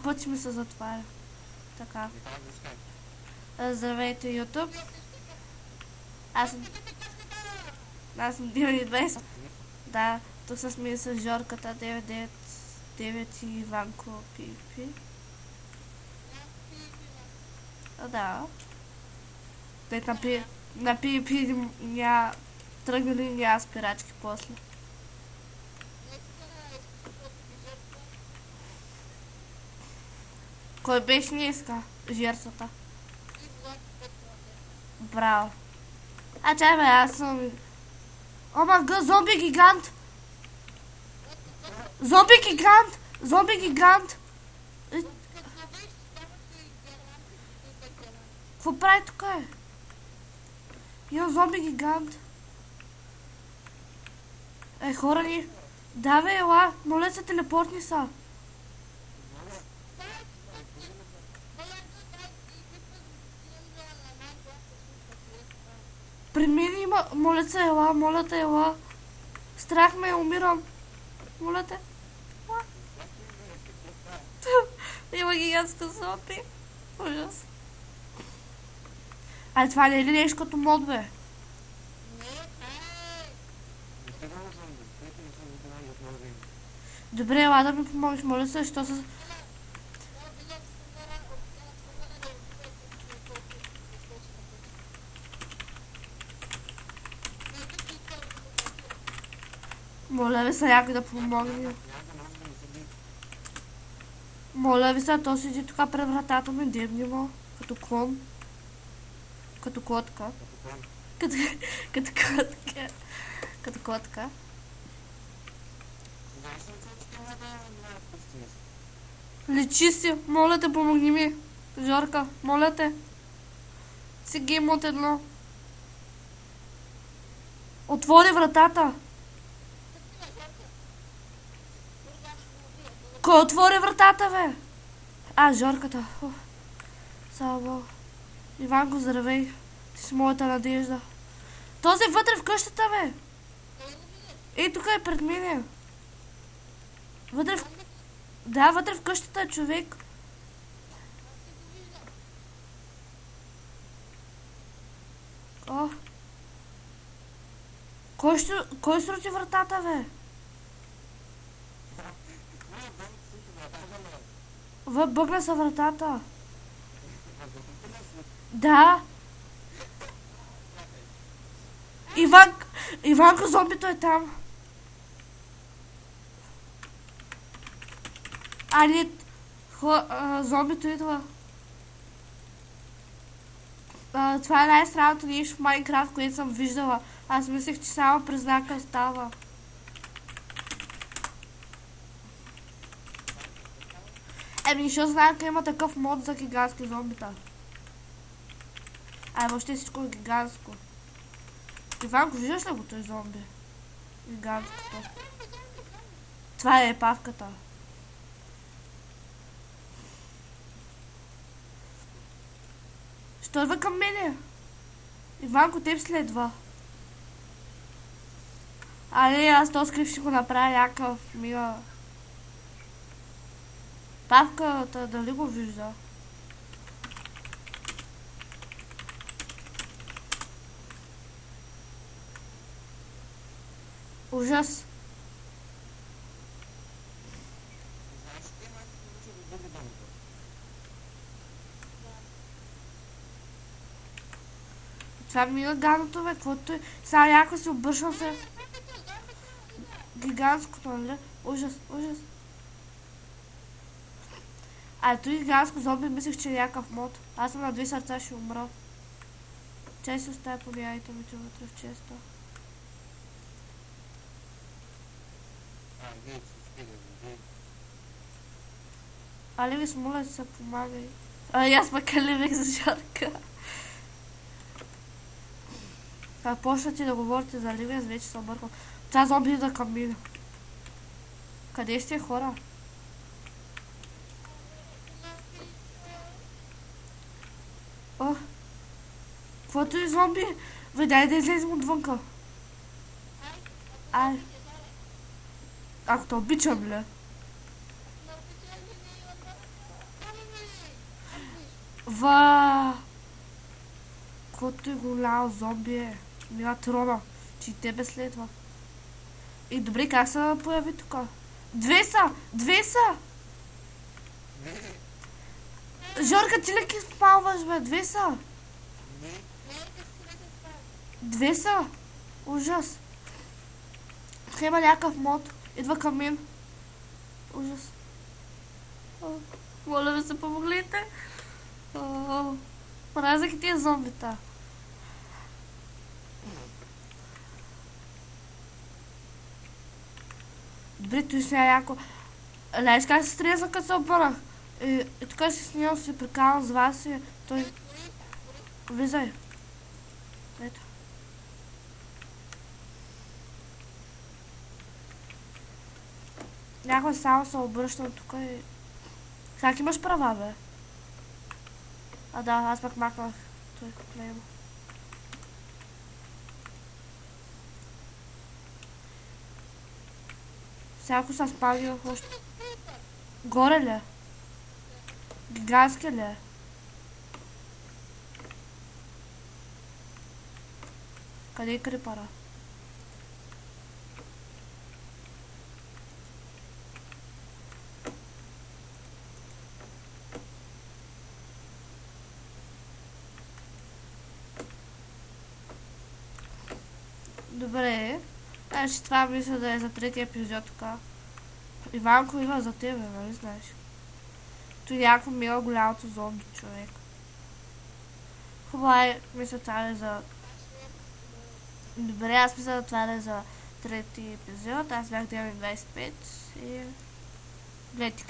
път ми се затваря. Така. Здравейте, YouTube. Аз съм Дива и 20. Да, тук са сме с Жорката 999 и Иванко Пипи. Да. Те на Пипи няма тръгнали и няма спирачки после. Кой беше днеска? Жертвата. Браво. А чай бе, аз съм... Омага, зомби гигант! Зомби гигант! Зомби гигант! Какво прави тук е? Имам зомби гигант. Хора ни... Да бе, ела, моля се, телепортни са. При мен има... Моля се, ела, моля те, ела. Страх ме, умирам. Моля те. Има гигантска зомби. Ужас. А това не е ли нещо като мод, бе? Добре, ела да ми помогнеш, моля се, що се... Моля ви се, някой да помогне. Моля ви се, то седи тук пред вратата ми, дебни му, като клон. Като котка. Като котка. Като котка. Лечи си, моля те, помогни ми. Жорка, моля те. Си гейм от едно. Отвори вратата. Кой отвори вратата, бе? Жорката. Слава Богу. Иванко, здравей. Ти си моята надежда. Този е вътре в къщата, бе. Ей, тук е пред мене. Вътре в... Да, вътре в къщата е човек. О. Кой срути вратата, бе? Бъгна са вратата. Да. Иванко, зомбито е там. Не. Зомбито идва. Това е най-странното нещо в Майнкрафт, което съм виждала. Аз мислех, че само през знака става. Защо знаем, че има такъв мод за гигантски зомбита? Въобще всичко е гигантско. Иванко, виждаш ли го той зомби? Гигантското. Това е павката. Що идва към мене? Иванко, теб следва. Аз този скрип ще го направя някакъв мила. Павката, дали го вижда? Ужас. Това ми е гадното, бе, каквото е. Сега някой си обършвам се. Гигантското, нали? Ужас. Той гигантско зомби, мислех, че е някакъв мод. Аз съм на 2 сърца, ще умра. Чай се оставя по яйцата вътре в честа. Аливис, моля се, помагай. Аз пък Аливис за Жорка. Почнете да говорите за Аливис, вече се обърквам. Това зомби идва към мен. Къде сте, хора? Каквото е зомби? Дай да излезем отвънка. Ако те обичам, ле. Който е голям зомби е. Мила трона, че и тебе следва. И добре, как се появи тук? Две са! Жорка, ти ли ги спалваш, бе? Две са! Ужас! Има някакъв мод. Идва към мен. Ужас. Моля ви се, помогнете. Мразах тия зомбита. Добре, той сега яко. Знаеш как се стресна, като се обърнах? И тук си снимам, се прикалвам с вас и той... Влизай. Ето. Някой само се обръщам тук и... Как имаш права, бе? А да, аз пък махнах. Той не има. Всяко са спагил още. Горе ли? Гигантски ли? Къде е крипъра? Добре. Значи това мисля да е за третия епизод тук. Иванко има за тебе, нали знаеш? Той някакво мила голямото зомби човек. Хубаво е, мисля това е за... Добре, аз мисля това е за трети епизод. Аз бях 9.25 и... Гледайте